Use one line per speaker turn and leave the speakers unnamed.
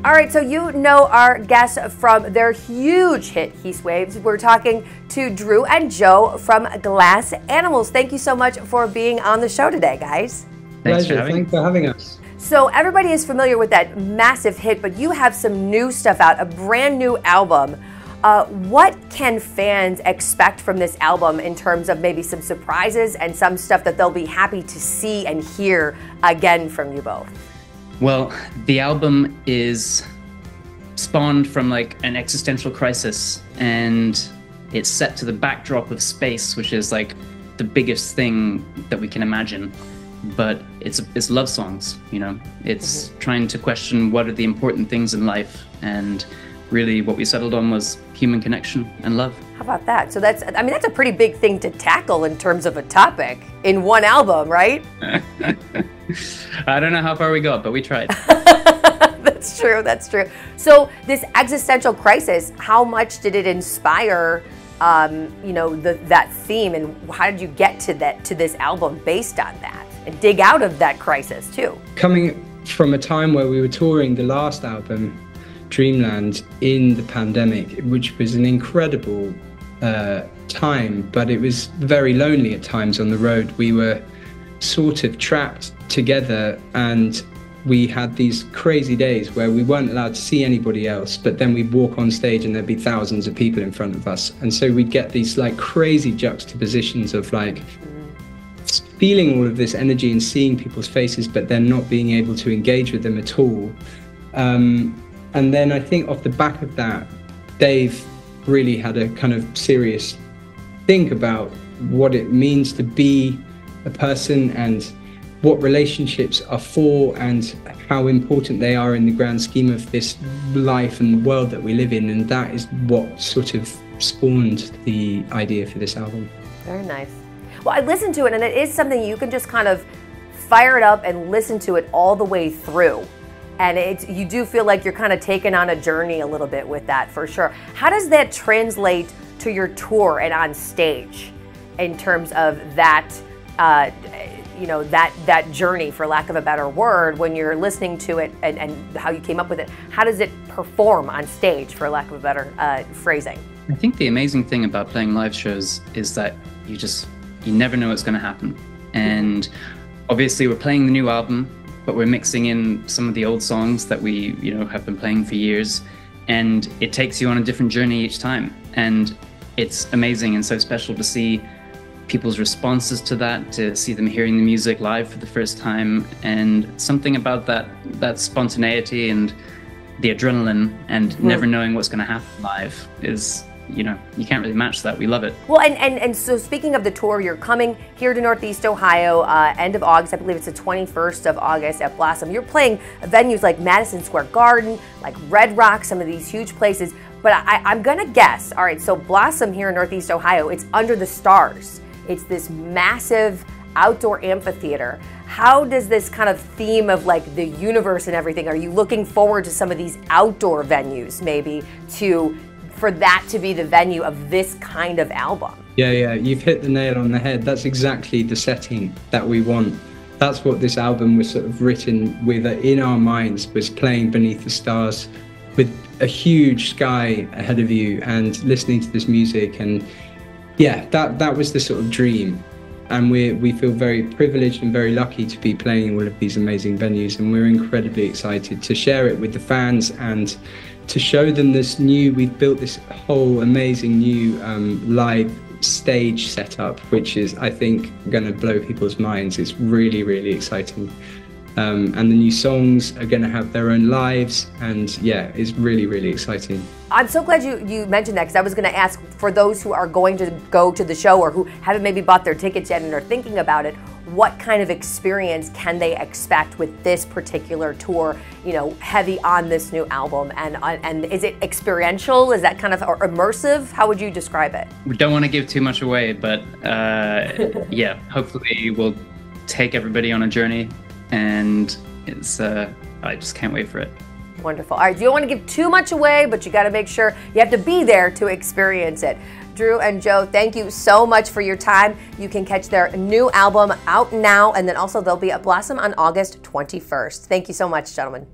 All right, so you know our guests from their huge hit, Heat Waves. We're talking to Drew and Joe from Glass Animals. Thank you so much for being on the show today, guys.
Thanks for having us.
So everybody is familiar with that massive hit, but you have some new stuff out, a brand new album. What can fans expect from this album in terms of maybe some surprises and some stuff that they'll be happy to see and hear again from you both?
Well, the album is spawned from like an existential crisis, and it's set to the backdrop of space, which is like the biggest thing that we can imagine. But it's love songs, you know. It's trying to question what are the important things in life, and really what we settled on was human connection and love.
How about that? So that's a pretty big thing to tackle in terms of a topic in one album, right?
I don't know how far we got, but we tried.
That's true, that's true. So this existential crisis, how much did it inspire you know, that theme, and how did you get to this album based on that and dig out of that crisis too?
Coming from a time where we were touring the last album, Dreamland, in the pandemic, which was an incredible time, but it was very lonely at times on the road. We were sort of trapped together, and we had these crazy days where we weren't allowed to see anybody else, but then we'd walk on stage and there'd be thousands of people in front of us. And so we'd get these like crazy juxtapositions of like feeling all of this energy and seeing people's faces, but then not being able to engage with them at all. And then I think off the back of that, Dave really had a kind of serious think about what it means to be a person and what relationships are for and how important they are in the grand scheme of this life and the world that we live in. And that is what sort of spawned the idea for this album.
Very nice. Well, I listened to it, and it is something you can just kind of fire it up and listen to it all the way through. And you do feel like you're kind of taken on a journey a little bit with that, for sure. How does that translate to your tour and on stage in terms of that, you know, that journey, for lack of a better word, when you're listening to it and how you came up with it? How does it perform on stage, for lack of a better phrasing?
I think the amazing thing about playing live shows is that you never know what's going to happen. And obviously we're playing the new album, but we're mixing in some of the old songs that we, you know, have been playing for years, and it takes you on a different journey each time. And it's amazing and so special to see people's responses to that, to see them hearing the music live for the first time, and something about that spontaneity and the adrenaline and never knowing what's going to happen live is, you know, you can't really match that. We love it.
Well, and so speaking of the tour, you're coming here to Northeast Ohio end of August. I believe it's the 21st of August at Blossom. You're playing venues like Madison Square Garden, like Red Rock, some of these huge places. But I'm gonna guess, all right, so Blossom here in Northeast Ohio, it's under the stars. It's this massive outdoor amphitheater. How does this kind of theme of like the universe and everything, are you looking forward to some of these outdoor venues maybe for that to be the venue of this kind of album?
Yeah, you've hit the nail on the head. That's exactly the setting that we want. That's what this album was sort of written with in our minds, was playing beneath the stars with a huge sky ahead of you and listening to this music. And yeah, that was the sort of dream. And we feel very privileged and very lucky to be playing all of these amazing venues, and we're incredibly excited to share it with the fans and to show them we've built this whole amazing new live stage setup, which is, I think, going to blow people's minds. It's really, really exciting. And the new songs are going to have their own lives, and yeah, it's really, really exciting.
I'm so glad you mentioned that, because I was going to ask, for those who are going to go to the show or who haven't maybe bought their tickets yet and are thinking about it, what kind of experience can they expect with this particular tour, you know, heavy on this new album? And is it experiential? Is that kind of, or immersive? How would you describe it?
We don't want to give too much away, but yeah, hopefully we'll take everybody on a journey, and it's I just can't wait for it.
Wonderful. All right, you don't want to give too much away, but you got to make sure you have to be there to experience it. Drew and Joe, thank you so much for your time. You can catch their new album out now, and then also they'll be at Blossom on August 21st. Thank you so much, gentlemen.